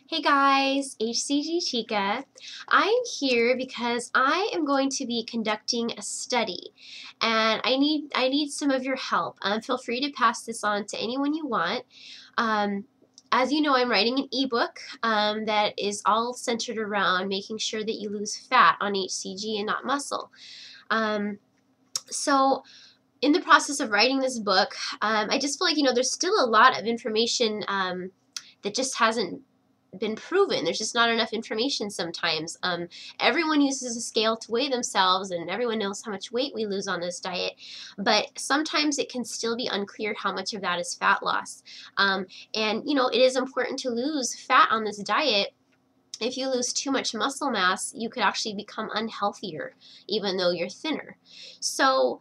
Hey guys, HCGChica. I'm here because I am going to be conducting a study and I need some of your help. Feel free to pass this on to anyone you want. As you know, I'm writing an ebook that is all centered around making sure that you lose fat on HCG and not muscle. So in the process of writing this book, I just feel like, there's still a lot of information that just hasn't been proven. There's just not enough information sometimes. Everyone uses a scale to weigh themselves and everyone knows how much weight we lose on this diet, but sometimes it can still be unclear how much of that is fat loss. And it is important to lose fat on this diet. If you lose too much muscle mass, you could actually become unhealthier even though you're thinner. So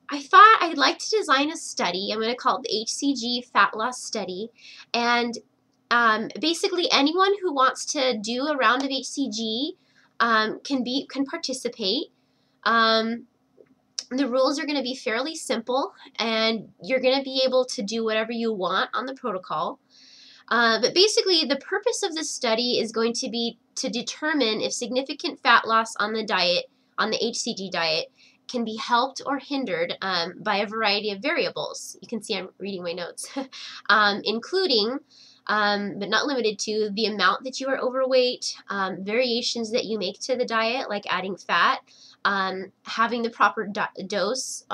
I thought I'd like to design a study. I'm going to call it the HCG Fat Loss Study, and basically anyone who wants to do a round of HCG can participate. The rules are going to be fairly simple, and you're going to be able to do whatever you want on the protocol. But basically, the purpose of this study is going to be to determine if significant fat loss on the diet, on the HCG diet, can be helped or hindered by a variety of variables. You can see I'm reading my notes, including but not limited to the amount that you are overweight, variations that you make to the diet, like adding fat, having the proper dose,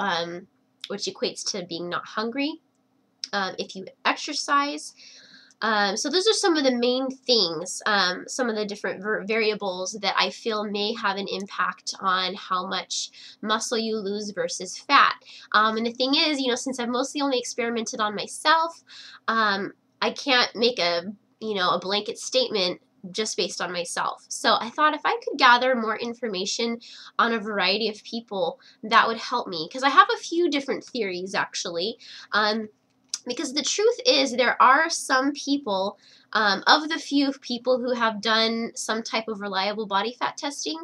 which equates to being not hungry, if you exercise. So those are some of the main things, some of the different variables that I feel may have an impact on how much muscle you lose versus fat. And the thing is, since I've mostly only experimented on myself, I can't make a blanket statement just based on myself. So I thought if I could gather more information on a variety of people, that would help me, because I have a few different theories actually. Because the truth is, there are some people, of the few people who have done some type of reliable body fat testing,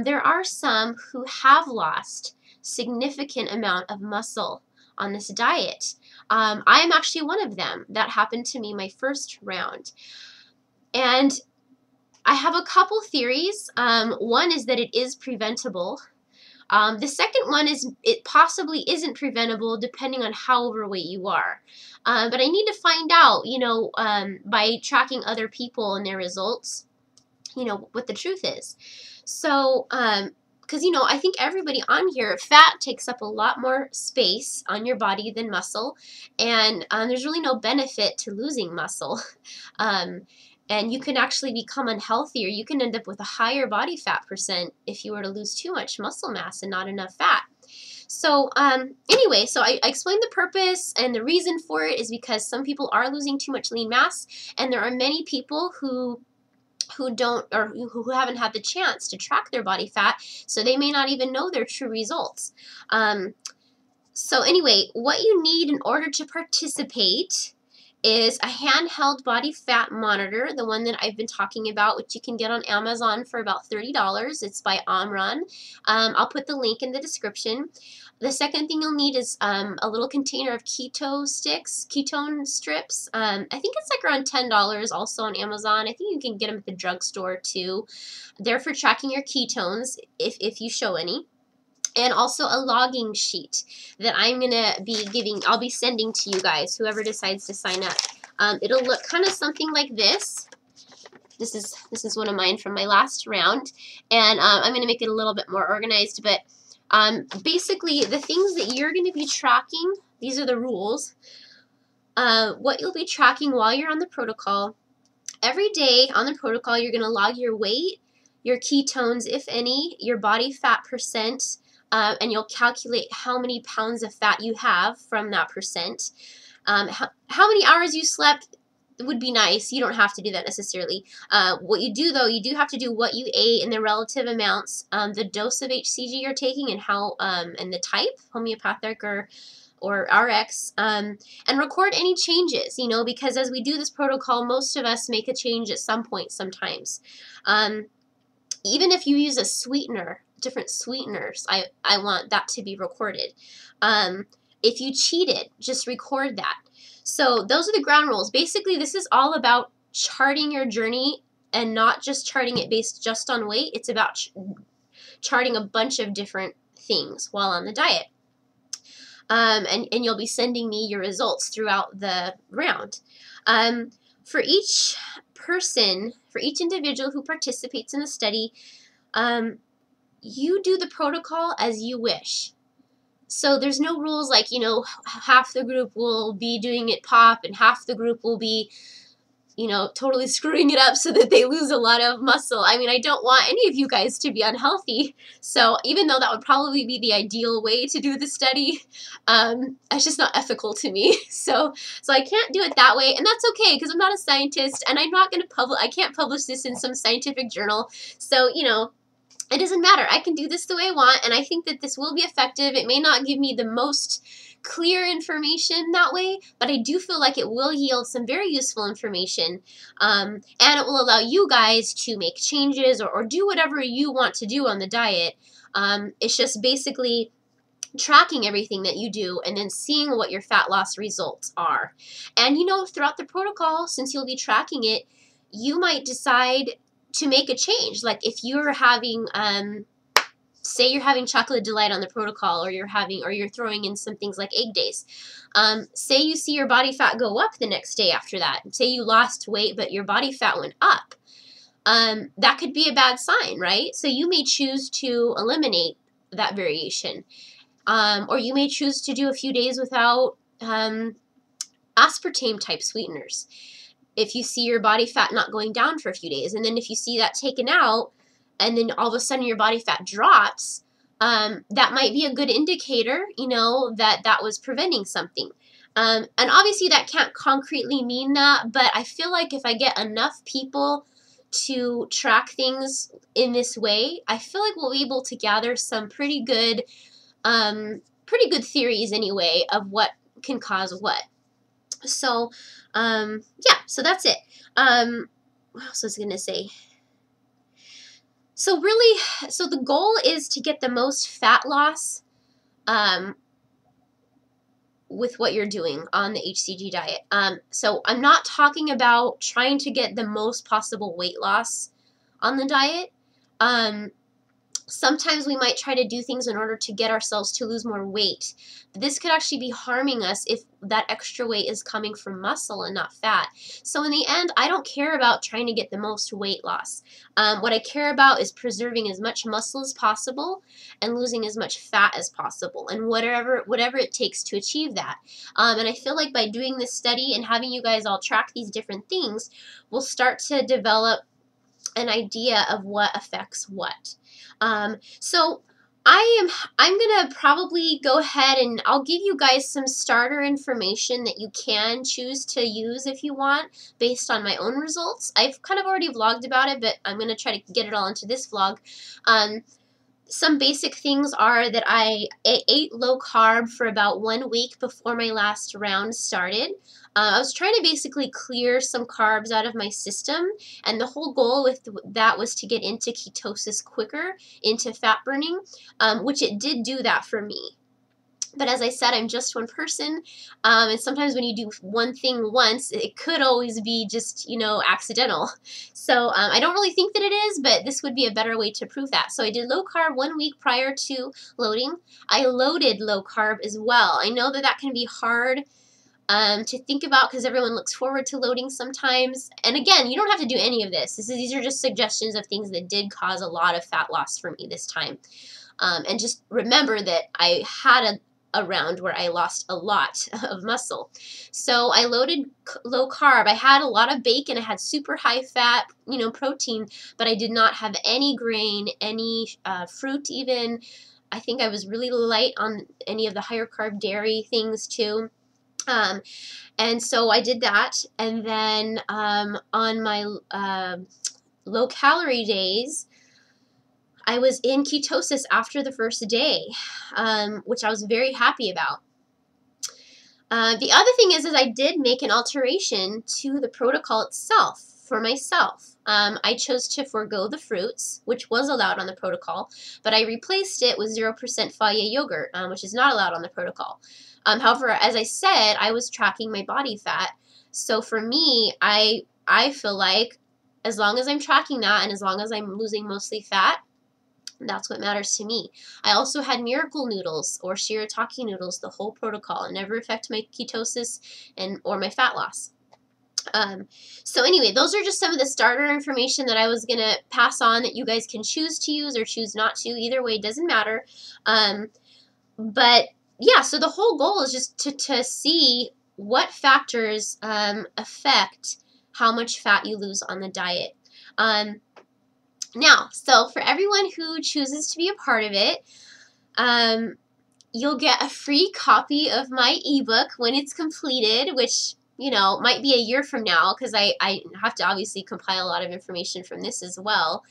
there are some who have lost significant amount of muscle on this diet. I am actually one of them. That happened to me my first round. And I have a couple theories. One is that it is preventable. The second one is it possibly isn't preventable depending on how overweight you are. But I need to find out, by tracking other people and their results, what the truth is. So, because, I think everybody on here, fat takes up a lot more space on your body than muscle, and there's really no benefit to losing muscle. And you can actually become unhealthy, or you can end up with a higher body fat percent if you were to lose too much muscle mass and not enough fat. So anyway, so I explained the purpose, and the reason for it is because some people are losing too much lean mass, and there are many people who don't, or who haven't had the chance to track their body fat, so they may not even know their true results. So anyway, what you need in order to participate is a handheld body fat monitor, the one that I've been talking about, which you can get on Amazon for about $30. It's by Omron. I'll put the link in the description. The second thing you'll need is a little container of ketone strips. I think it's like around $10 also on Amazon. I think you can get them at the drugstore too. They're for tracking your ketones if you show any. And also a logging sheet that I'm going to be I'll be sending to you guys, whoever decides to sign up. It'll look kind of something like this. This is one of mine from my last round, and I'm going to make it a little bit more organized, but basically the things that you're going to be tracking, these are the rules. What you'll be tracking while you're on the protocol. Every day on the protocol, you're going to log your weight, your ketones, if any, your body fat percent, and you'll calculate how many pounds of fat you have from that percent. How many hours you slept would be nice. You don't have to do that necessarily. What you do, though, you do have to do what you ate and the relative amounts, the dose of HCG you're taking, and how and the type, homeopathic or RX, and record any changes, because as we do this protocol, most of us make a change at some point sometimes. Even if you use a sweetener, different sweeteners, I want that to be recorded. If you cheated, just record that. So those are the ground rules. Basically, this is all about charting your journey and not just charting it based just on weight. It's about charting a bunch of different things while on the diet. And you'll be sending me your results throughout the round. For each person, for each individual who participates in the study, you do the protocol as you wish. So there's no rules like, you know, half the group will be doing it pop and half the group will be, you know, totally screwing it up so that they lose a lot of muscle. I mean, I don't want any of you guys to be unhealthy. So even though that would probably be the ideal way to do the study, it's just not ethical to me. So I can't do it that way, and that's okay because I'm not a scientist and I'm not going to I can't publish this in some scientific journal. So, you know, it doesn't matter. I can do this the way I want, and I think that this will be effective. It may not give me the most clear information that way, but I do feel like it will yield some very useful information, and it will allow you guys to make changes or do whatever you want to do on the diet. It's just basically tracking everything that you do and then seeing what your fat loss results are. And, you know, throughout the protocol, since you'll be tracking it, you might decide to make a change. Like if you're having, say you're having chocolate delight on the protocol, or you're throwing in some things like egg days. Say you see your body fat go up the next day after that. Say you lost weight, but your body fat went up. That could be a bad sign, right? So you may choose to eliminate that variation. Or you may choose to do a few days without aspartame type sweeteners if you see your body fat not going down for a few days. And then if you see that taken out and then all of a sudden your body fat drops, that might be a good indicator, you know, that was preventing something. And obviously that can't concretely mean that, but I feel like if I get enough people to track things in this way, I feel like we'll be able to gather some pretty good theories anyway of what can cause what. So, yeah, so that's it. What else was I going to say? So really, so the goal is to get the most fat loss with what you're doing on the HCG diet. So I'm not talking about trying to get the most possible weight loss on the diet. Sometimes we might try to do things in order to get ourselves to lose more weight. But this could actually be harming us if that extra weight is coming from muscle and not fat. So in the end, I don't care about trying to get the most weight loss. What I care about is preserving as much muscle as possible and losing as much fat as possible, and whatever it takes to achieve that. And I feel like by doing this study and having you guys all track these different things, we'll start to develop an idea of what affects what. So I'm gonna probably go ahead and I'll give you guys some starter information that you can choose to use if you want based on my own results. I've kind of already vlogged about it, but I'm gonna try to get it all into this vlog. Some basic things are that I ate low carb for about 1 week before my last round started. I was trying to basically clear some carbs out of my system, and the whole goal with that was to get into ketosis quicker, into fat burning, which it did do that for me. But as I said, I'm just one person, and sometimes when you do one thing once, it could always be just, you know, accidental. So I don't really think that it is, but this would be a better way to prove that. So I did low carb 1 week prior to loading. I loaded low carb as well. I know that can be hard to think about because everyone looks forward to loading sometimes. And again, you don't have to do any of this. These are just suggestions of things that did cause a lot of fat loss for me this time. And just remember that I had a round where I lost a lot of muscle. So I loaded low carb. I had a lot of bacon. I had super high fat, you know, protein, but I did not have any grain, any fruit even. I think I was really light on any of the higher carb dairy things too. And so I did that. And then on my low calorie days, I was in ketosis after the first day, which I was very happy about. The other thing is I did make an alteration to the protocol itself for myself. I chose to forego the fruits, which was allowed on the protocol, but I replaced it with 0% Fage yogurt, which is not allowed on the protocol. However, as I said, I was tracking my body fat. So for me, I I feel like as long as I'm tracking that and as long as I'm losing mostly fat, that's what matters to me. I also had miracle noodles or shirataki noodles, the whole protocol. It never affected my ketosis or my fat loss. So anyway, those are just some of the starter information that I was going to pass on that you guys can choose to use or choose not to. Either way, it doesn't matter. But yeah, so the whole goal is just to see what factors affect how much fat you lose on the diet. Now, so for everyone who chooses to be a part of it, you'll get a free copy of my ebook when it's completed, which, you know, might be a year from now because I have to obviously compile a lot of information from this as well.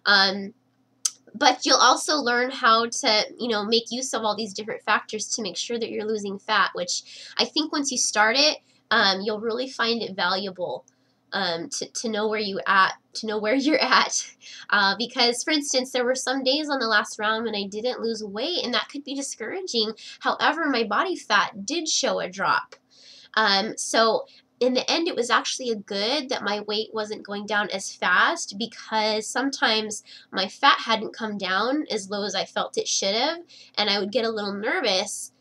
But you'll also learn how to, you know, make use of all these different factors to make sure that you're losing fat, which I think once you start it, you'll really find it valuable. To know where you're at, because for instance, there were some days on the last round when I didn't lose weight, and that could be discouraging. However, my body fat did show a drop. So in the end, it was actually a good that my weight wasn't going down as fast, because sometimes my fat hadn't come down as low as I felt it should have, and I would get a little nervous.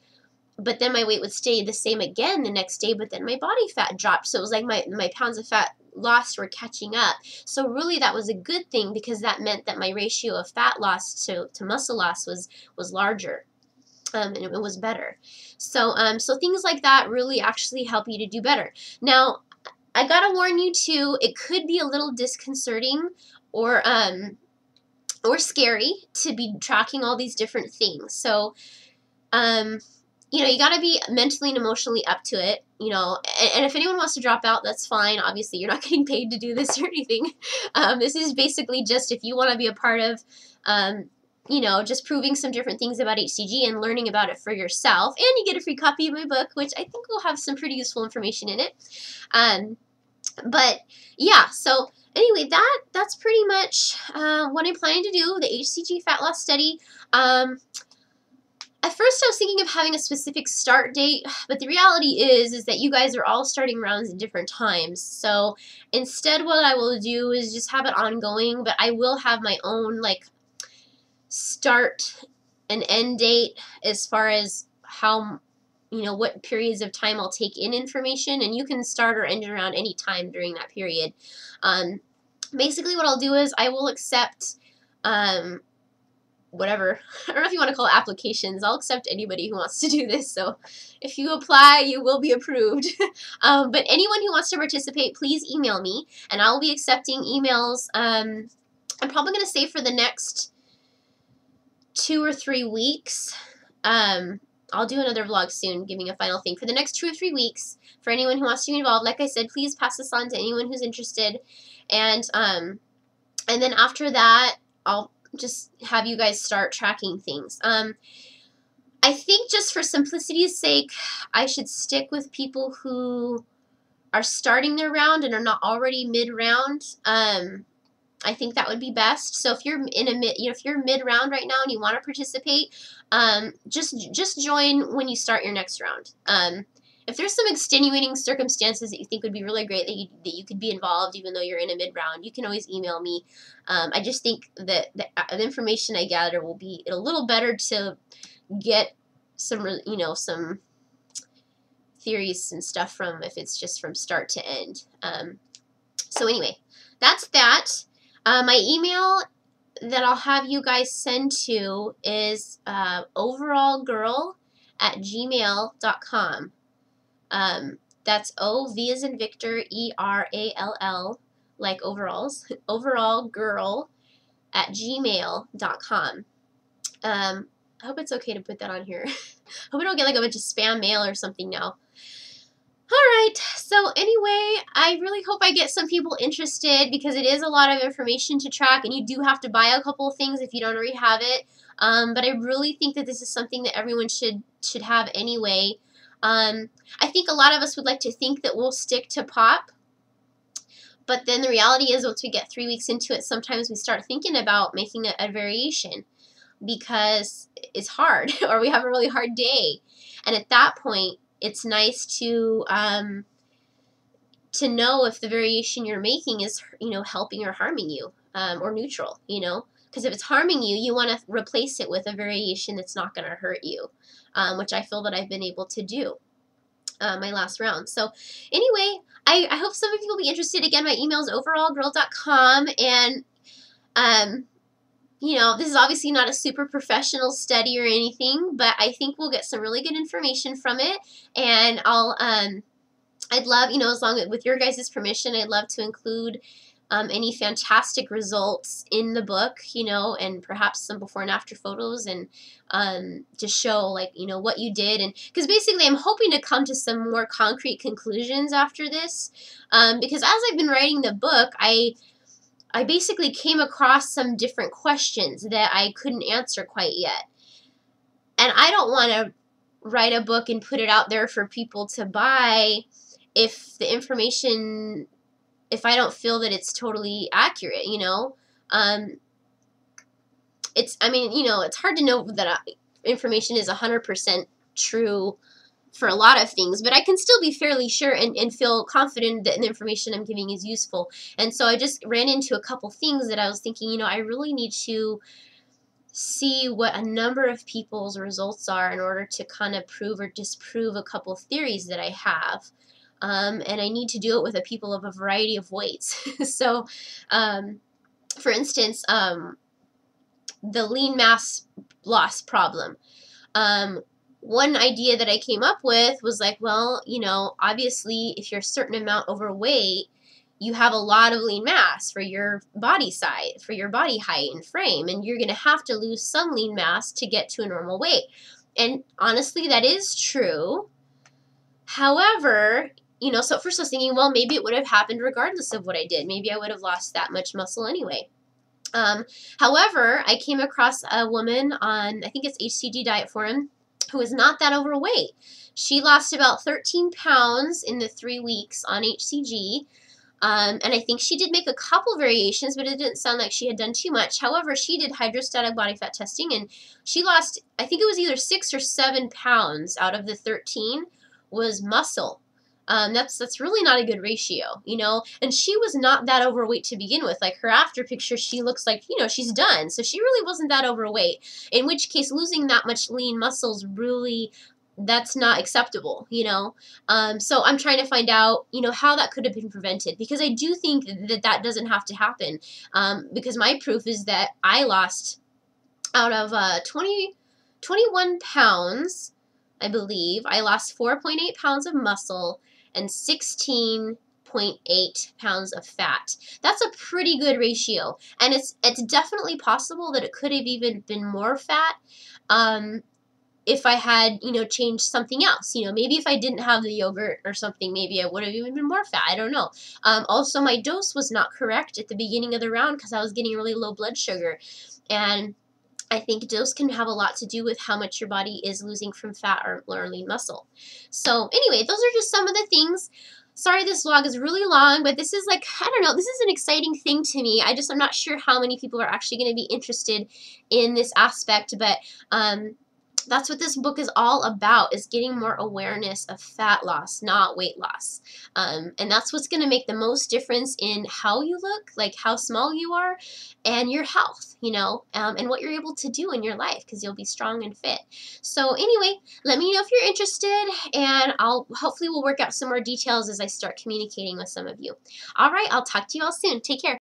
But then my weight would stay the same again the next day, but then my body fat dropped. So it was like my pounds of fat lost were catching up. So really that was a good thing, because that meant that my ratio of fat loss to muscle loss was larger. And it was better. So so things like that really actually help you to do better. Now, I gotta warn you too, it could be a little disconcerting or scary to be tracking all these different things. So you know, you got to be mentally and emotionally up to it, you know, and if anyone wants to drop out, that's fine. Obviously, you're not getting paid to do this or anything. This is basically just if you want to be a part of, you know, just proving some different things about HCG and learning about it for yourself. And you get a free copy of my book, which I think will have some pretty useful information in it. But yeah, so anyway, that's pretty much what I'm planning to do, the HCG Fat Loss Study. At first I was thinking of having a specific start date, but the reality is that you guys are all starting rounds at different times. So instead what I will do is just have it ongoing, but I will have my own like start and end date as far as how, you know, what periods of time I'll take in information, and you can start or end around any time during that period. Basically what I'll do is I will accept whatever, I don't know if you want to call it applications. I'll accept anybody who wants to do this, so if you apply, you will be approved. But anyone who wants to participate, please email me, and I'll be accepting emails, I'm probably going to say for the next 2 or 3 weeks. I'll do another vlog soon, giving a final thing. For the next 2 or 3 weeks, for anyone who wants to be involved, like I said, please pass this on to anyone who's interested, and then after that, I'll just have you guys start tracking things. I think just for simplicity's sake, I should stick with people who are starting their round and are not already mid-round. I think that would be best. So if you're in a if you're mid-round right now and you want to participate, just join when you start your next round. If there's some extenuating circumstances that you think would be really great that you could be involved even though you're in a mid-round, you can always email me. I just think that the information I gather will be a little better to get some, you know, some theories and stuff from if it's just from start to end. So anyway, that's that. My email that I'll have you guys send to is overallgirl@gmail.com. That's O-V as in Victor, E-R-A-L-L, like overalls, overallgirl@gmail.com. I hope it's okay to put that on here. Hope I don't get like a bunch of spam mail or something now. Alright, so anyway, I really hope I get some people interested, because it is a lot of information to track, and you do have to buy a couple of things if you don't already have it. But I really think that this is something that everyone should have anyway. I think a lot of us would like to think that we'll stick to POP, but then the reality is once we get 3 weeks into it, sometimes we start thinking about making a variation because it's hard or we have a really hard day. And at that point, it's nice to to know if the variation you're making is, helping or harming you, or neutral, because if it's harming you, you want to replace it with a variation that's not going to hurt you, which I feel that I've been able to do my last round. So anyway, I hope some of you will be interested. Again, my email is overallgirl.com, and this is obviously not a super professional study or anything, but I think we'll get some really good information from it, and I'd love, as long as with your guys' permission, I'd love to include any fantastic results in the book, and perhaps some before and after photos, and to show, like, what you did. And because basically I'm hoping to come to some more concrete conclusions after this, because as I've been writing the book, I basically came across some different questions that I couldn't answer quite yet. And I don't want to write a book and put it out there for people to buy if the information, if I don't feel that it's totally accurate, it's hard to know that information is 100% true for a lot of things, but I can still be fairly sure and feel confident that the information I'm giving is useful. And so I just ran into a couple things that I was thinking, I really need to see what a number of people's results are in order to kind of prove or disprove a couple theories that I have. And I need to do it with people of a variety of weights. So, for instance, the lean mass loss problem. One idea that I came up with was like, well, obviously if you're a certain amount overweight, you have a lot of lean mass for your body size, for your body height and frame, and you're going to have to lose some lean mass to get to a normal weight. And honestly, that is true. However, so at first I was thinking, well, maybe it would have happened regardless of what I did. Maybe I would have lost that much muscle anyway. However, I came across a woman on, I think it's HCG Diet Forum, who is not that overweight. She lost about 13 pounds in the 3 weeks on HCG. And I think she did make a couple variations, but it didn't sound like she had done too much. However, she did hydrostatic body fat testing, and she lost, I think it was either 6 or 7 pounds out of the 13 was muscle. That's really not a good ratio, and she was not that overweight to begin with. Like, her after picture, she looks like, she's done. So she really wasn't that overweight, in which case losing that much lean muscles really, that's not acceptable, So I'm trying to find out, how that could have been prevented, because I do think that doesn't have to happen, because my proof is that I lost out of 21 pounds, I believe, I lost 4.8 pounds of muscle and 16.8 pounds of fat. That's a pretty good ratio, and it's definitely possible that it could have even been more fat, if I had, changed something else. Maybe if I didn't have the yogurt or something, maybe I would have even been more fat. I don't know. Also, my dose was not correct at the beginning of the round because I was getting really low blood sugar, and I think dose can have a lot to do with how much your body is losing from fat or lean muscle. So anyway, those are just some of the things. Sorry this vlog is really long, but this is like, I don't know, this is an exciting thing to me. I'm not sure how many people are actually going to be interested in this aspect, but that's what this book is all about, is getting more awareness of fat loss, not weight loss. And that's what's going to make the most difference in how you look, like how small you are, and your health, and what you're able to do in your life, because you'll be strong and fit. So anyway, let me know if you're interested, and hopefully we'll work out some more details as I start communicating with some of you. All right, I'll talk to you all soon. Take care.